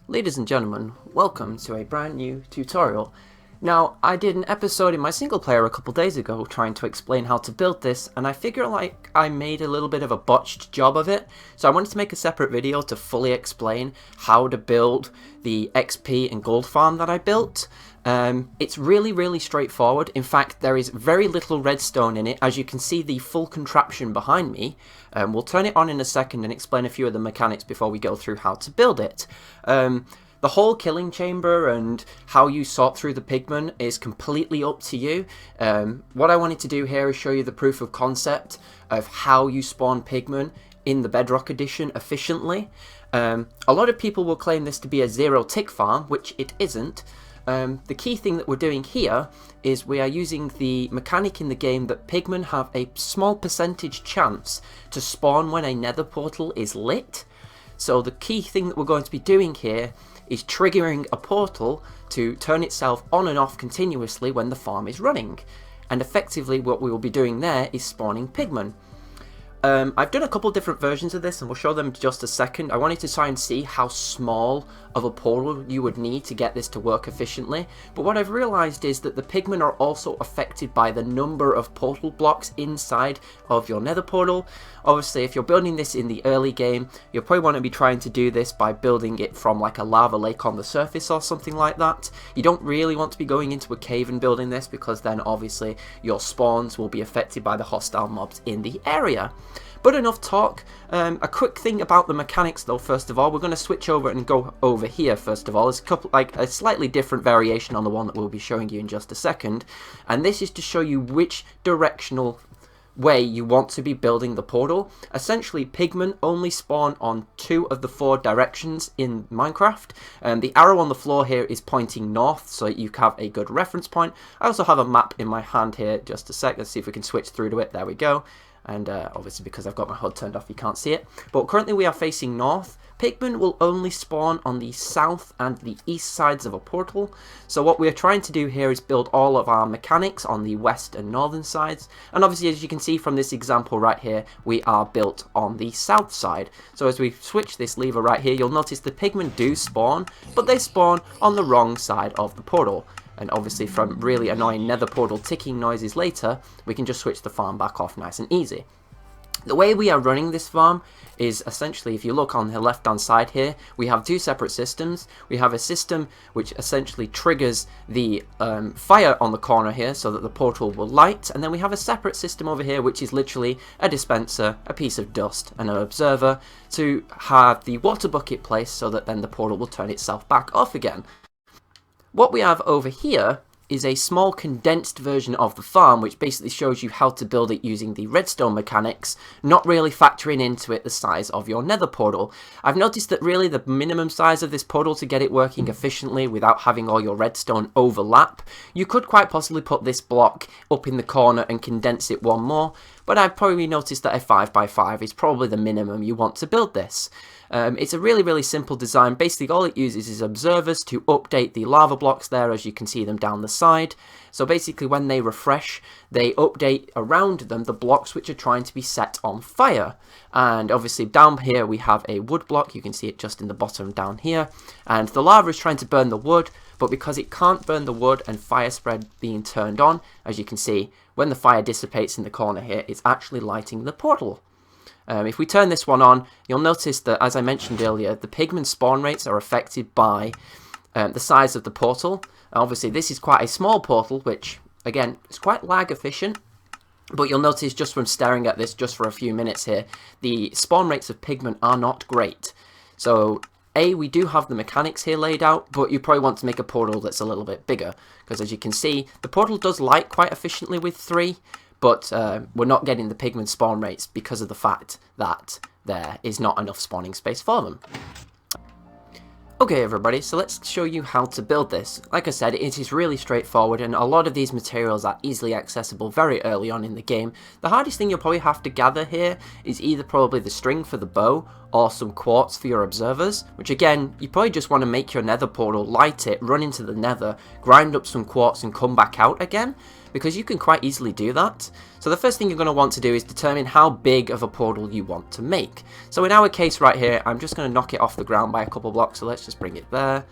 Ladies and gentlemen, welcome to a brand new tutorial. Now, I did an episode in my single player a couple days ago trying to explain how to build this, and I figure like I made a little bit of a botched job of it, so I wanted to make a separate video to fully explain how to build the XP and gold farm that I built. It's really straightforward. In fact, there is very little redstone in it. As you can see, the full contraption behind me. We'll turn it on in a second and explain a few of the mechanics before we go through how to build it. The whole killing chamber and how you sort through the pigmen is completely up to you. What I wanted to do here is show you the proof of concept of how you spawn pigmen in the Bedrock edition efficiently. A lot of people will claim this to be a zero tick farm, which it isn't. The key thing that we're doing here is we are using the mechanic in the game that pigmen have a small percentage chance to spawn when a nether portal is lit. So the key thing that we're going to be doing here is triggering a portal to turn itself on and off continuously when the farm is running. And effectively what we will be doing there is spawning pigmen. I've done a couple different versions of this and we'll show them in just a second. I wanted to try and see how small of a portal you would need to get this to work efficiently. But what I've realised is that the pigmen are also affected by the number of portal blocks inside of your nether portal. Obviously, if you're building this in the early game, you'll probably want to be trying to do this by building it from like a lava lake on the surface or something like that. You don't really want to be going into a cave and building this because then obviously your spawns will be affected by the hostile mobs in the area. But enough talk. A quick thing about the mechanics though. First of all, we're going to switch over and go over here. First of all, there's a slightly different variation on the one that we'll be showing you in just a second, and this is to show you which directional way you want to be building the portal. Essentially, pigmen only spawn on 2 of the 4 directions in Minecraft. The arrow on the floor here is pointing north, so you have a good reference point. I also have a map in my hand here. Just a sec. Let's see if we can switch through to it. There we go. And obviously because I've got my HUD turned off you can't see it. But currently we are facing north. Pigmen will only spawn on the south and the east sides of a portal. So what we're trying to do here is build all of our mechanics on the west and northern sides. And obviously as you can see from this example right here, we are built on the south side. So as we switch this lever right here, you'll notice the pigmen do spawn, but they spawn on the wrong side of the portal. And obviously from really annoying nether portal ticking noises later, we can just switch the farm back off nice and easy. The way we are running this farm is essentially, if you look on the left hand side here, we have 2 separate systems. We have a system which essentially triggers the fire on the corner here so that the portal will light, and then we have a separate system over here which is literally a dispenser, a piece of dust and an observer to have the water bucket placed so that then the portal will turn itself back off again. What we have over here is a small condensed version of the farm which basically shows you how to build it using the redstone mechanics, not really factoring into it the size of your nether portal. I've noticed that really the minimum size of this portal to get it working efficiently without having all your redstone overlap, you could quite possibly put this block up in the corner and condense it one more, but I've probably noticed that a 5x5 is probably the minimum you want to build this. It's a really simple design. Basically all it uses is observers to update the lava blocks there as you can see them down the side. So basically when they refresh, they update around them the blocks which are trying to be set on fire. And obviously down here we have a wood block, you can see it just in the bottom down here. And the lava is trying to burn the wood, but because it can't burn the wood and fire spread being turned on, as you can see, when the fire dissipates in the corner here, it's actually lighting the portal. If we turn this one on, you'll notice that, as I mentioned earlier, the pigmen spawn rates are affected by the size of the portal. Obviously, this is quite a small portal, which, again, is quite lag efficient. But you'll notice just from staring at this just for a few minutes here, the spawn rates of pigmen are not great. So, we do have the mechanics here laid out, but you probably want to make a portal that's a little bit bigger. Because as you can see, the portal does light quite efficiently with 3. But we're not getting the pigmen spawn rates because of the fact that there is not enough spawning space for them. Okay everybody, so let's show you how to build this. Like I said, it is really straightforward and a lot of these materials are easily accessible very early on in the game. The hardest thing you'll probably have to gather here is either probably the string for the bow or some quartz for your observers, which again, you probably just want to make your nether portal, light it, run into the nether, grind up some quartz and come back out again, because you can quite easily do that. So the first thing you're going to want to do is determine how big of a portal you want to make. So in our case right here, I'm just going to knock it off the ground by a couple blocks, so let's just bring it there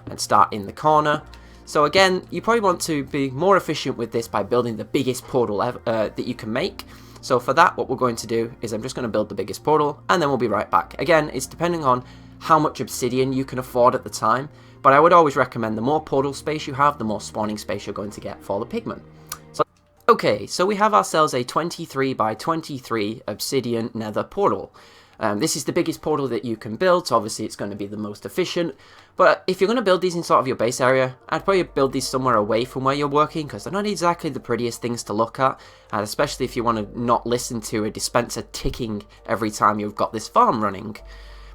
and start in the corner. So again, you probably want to be more efficient with this by building the biggest portal ever, that you can make. So for that, what we're going to do is I'm just going to build the biggest portal, and then we'll be right back. Again, it's depending on how much obsidian you can afford at the time, but I would always recommend the more portal space you have, the more spawning space you're going to get for the pigmen. Okay, so we have ourselves a 23 by 23 obsidian nether portal. This is the biggest portal that you can build, so obviously it's going to be the most efficient. But if you're going to build these in sort of your base area, I'd probably build these somewhere away from where you're working, because they're not exactly the prettiest things to look at, and especially if you want to not listen to a dispenser ticking every time you've got this farm running.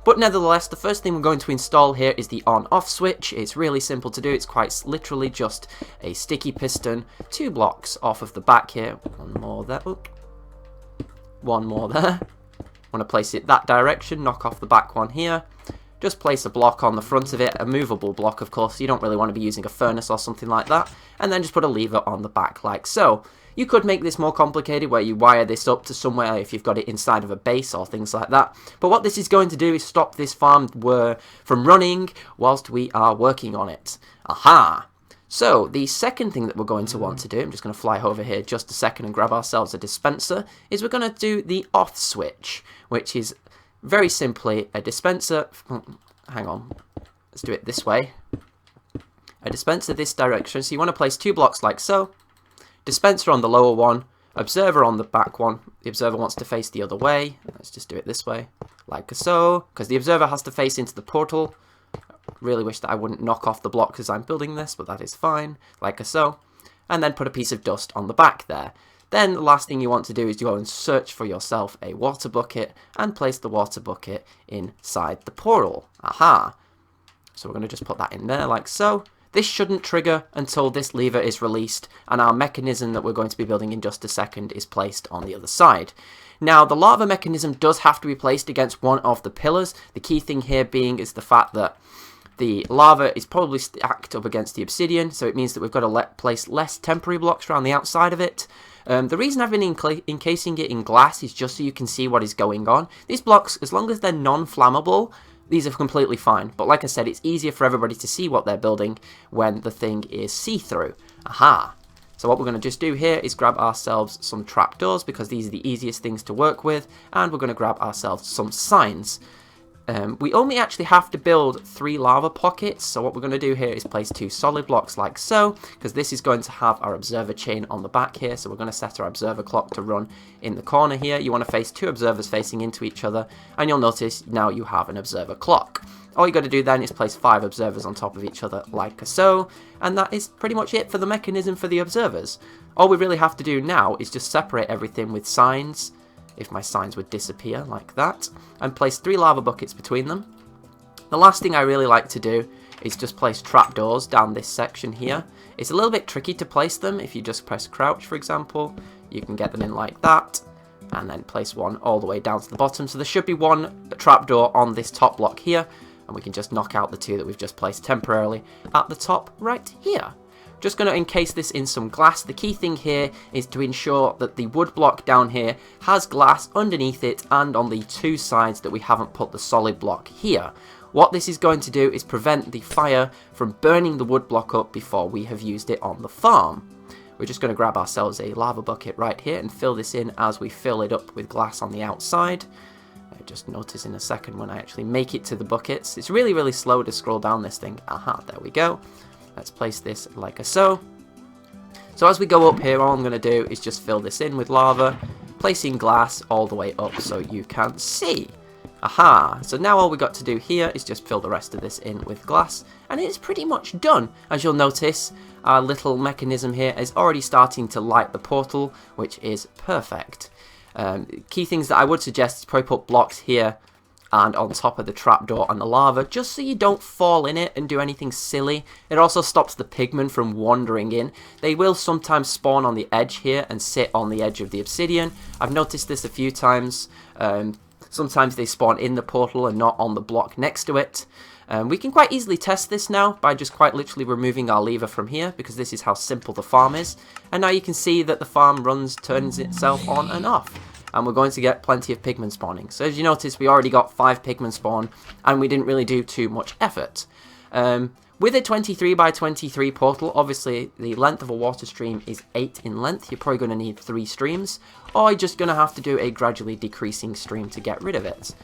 But nevertheless, the first thing we're going to install here is the on-off switch. It's really simple to do. It's quite literally just a sticky piston, 2 blocks off of the back here. One more there. Oop. One more there. Want to place it that direction, knock off the back one here. Just place a block on the front of it, a movable block of course. You don't really want to be using a furnace or something like that. And then just put a lever on the back like so. You could make this more complicated where you wire this up to somewhere if you've got it inside of a base or things like that. But what this is going to do is stop this farm from running whilst we are working on it. Aha! So the second thing that we're going to want to do, I'm just going to fly over here just a second and grab ourselves a dispenser, is we're going to do the off switch, which is very simply a dispenser. Hang on, let's do it this way. A dispenser this direction, so you want to place 2 blocks like so. Dispenser on the lower one, observer on the back one. The observer wants to face the other way. Let's just do it this way, like so, because the observer has to face into the portal. Really wish that I wouldn't knock off the block as I'm building this, but that is fine, like so. And then put a piece of dust on the back there. Then the last thing you want to do is go and search for yourself a water bucket and place the water bucket inside the portal. Aha! So we're going to just put that in there like so. This shouldn't trigger until this lever is released and our mechanism that we're going to be building in just a second is placed on the other side. Now, the lava mechanism does have to be placed against one of the pillars. The key thing here being is the fact that the lava is probably stacked up against the obsidian, so it means that we've got to place less temporary blocks around the outside of it. The reason I've been encasing it in glass is just so you can see what is going on. These blocks, as long as they're non-flammable, these are completely fine. But like I said, it's easier for everybody to see what they're building when the thing is see-through. Aha! So what we're going to just do here is grab ourselves some trapdoors, because these are the easiest things to work with, and we're going to grab ourselves some signs. We only actually have to build 3 lava pockets, so what we're going to do here is place 2 solid blocks like so, because this is going to have our observer chain on the back here, so we're going to set our observer clock to run in the corner here. You want to face 2 observers facing into each other, and you'll notice now you have an observer clock. All you got to do then is place 5 observers on top of each other like so, and that is pretty much it for the mechanism for the observers. All we really have to do now is just separate everything with signs, if my signs would disappear like that, and place 3 lava buckets between them. The last thing I really like to do is just place trapdoors down this section here. It's a little bit tricky to place them. If you just press crouch, for example, you can get them in like that, and then place one all the way down to the bottom. So there should be 1 trapdoor on this top block here, and we can just knock out the 2 that we've just placed temporarily at the top right here. Just going to encase this in some glass. The key thing here is to ensure that the wood block down here has glass underneath it and on the 2 sides that we haven't put the solid block here. What this is going to do is prevent the fire from burning the wood block up before we have used it on the farm. We're just going to grab ourselves a lava bucket right here and fill this in as we fill it up with glass on the outside. I just notice in a second when I actually make it to the buckets. It's really, really slow to scroll down this thing. Aha, there we go. Let's place this like so. So as we go up here, all I'm going to do is just fill this in with lava, placing glass all the way up so you can see. Aha! So now all we got to do here is just fill the rest of this in with glass, and it's pretty much done. As you'll notice, our little mechanism here is already starting to light the portal, which is perfect. Key things that I would suggest is probably put blocks here and on top of the trapdoor and the lava, just so you don't fall in it and do anything silly. It also stops the pigmen from wandering in. They will sometimes spawn on the edge here and sit on the edge of the obsidian. I've noticed this a few times. Sometimes they spawn in the portal and not on the block next to it. We can quite easily test this now by just quite literally removing our lever from here, because this is how simple the farm is. And now you can see that the farm turns itself on and off. And we're going to get plenty of pigmen spawning. So as you notice, we already got 5 pigmen spawn, and we didn't really do too much effort. With a 23 by 23 portal, obviously the length of a water stream is 8 in length. You're probably going to need 3 streams, or you're just going to have to do a gradually decreasing stream to get rid of it.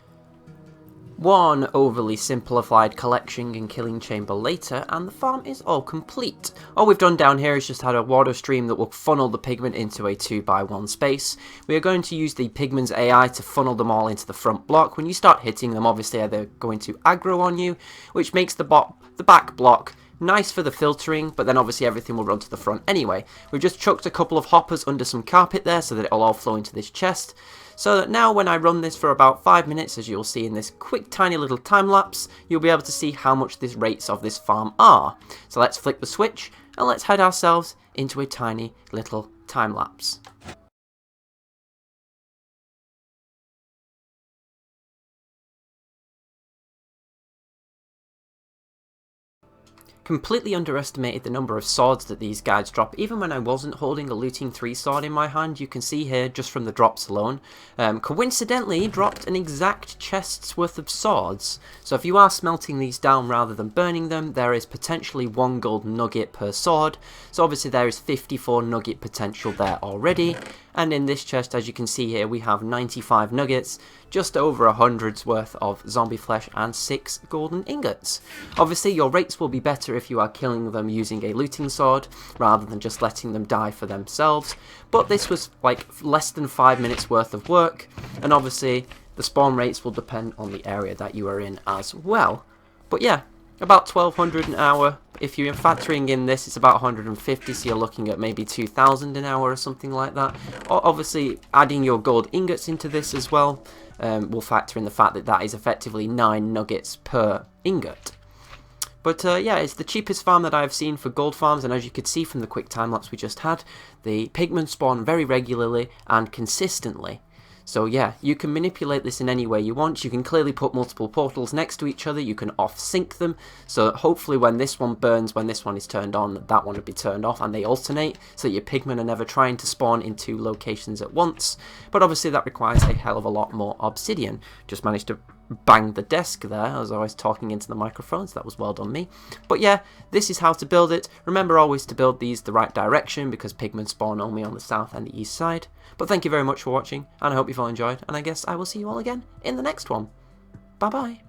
One overly simplified collection and killing chamber later, and the farm is all complete. All we've done down here is just had a water stream that will funnel the pigment into a 2x1 space. We are going to use the pigmen's AI to funnel them all into the front block. When you start hitting them, obviously they're going to aggro on you, which makes the back block nice for the filtering, but then obviously everything will run to the front anyway. We've just chucked a couple of hoppers under some carpet there so that it'll all flow into this chest. So that now when I run this for about 5 minutes, as you'll see in this quick tiny little time lapse, you'll be able to see how much the rates of this farm are. So let's flick the switch and let's head ourselves into a tiny little time lapse. Completely underestimated the number of swords that these guys drop. Even when I wasn't holding a looting 3 sword in my hand, you can see here just from the drops alone, coincidentally dropped an exact chest's worth of swords. So if you are smelting these down rather than burning them, there is potentially 1 gold nugget per sword. So obviously there is 54 nugget potential there already. And in this chest, as you can see here, we have 95 nuggets, just over 100's worth of zombie flesh, and 6 golden ingots. Obviously, your rates will be better if you are killing them using a looting sword, rather than just letting them die for themselves. But this was like less than 5 minutes worth of work, and obviously, the spawn rates will depend on the area that you are in as well. But yeah, about 1200 an hour. If you're factoring in this, it's about 150, so you're looking at maybe 2000 an hour or something like that. Obviously, adding your gold ingots into this as well will factor in the fact that that is effectively 9 nuggets per ingot. But yeah, it's the cheapest farm that I've seen for gold farms, and as you could see from the quick time lapse we just had, the pigmen spawn very regularly and consistently. So yeah, you can manipulate this in any way you want. You can clearly put multiple portals next to each other. You can off-sync them. So hopefully when this one burns, when this one is turned on, that one will be turned off, and they alternate so your pigmen are never trying to spawn in 2 locations at once. But obviously that requires a hell of a lot more obsidian. Just managed to bang the desk there as I was talking into the microphone, so that was well done me. But yeah, this is how to build it. Remember always to build these the right direction, because pigmen spawn only on the south and the east side. But thank you very much for watching, and I hope you've all enjoyed, and I guess I will see you all again in the next one. Bye bye.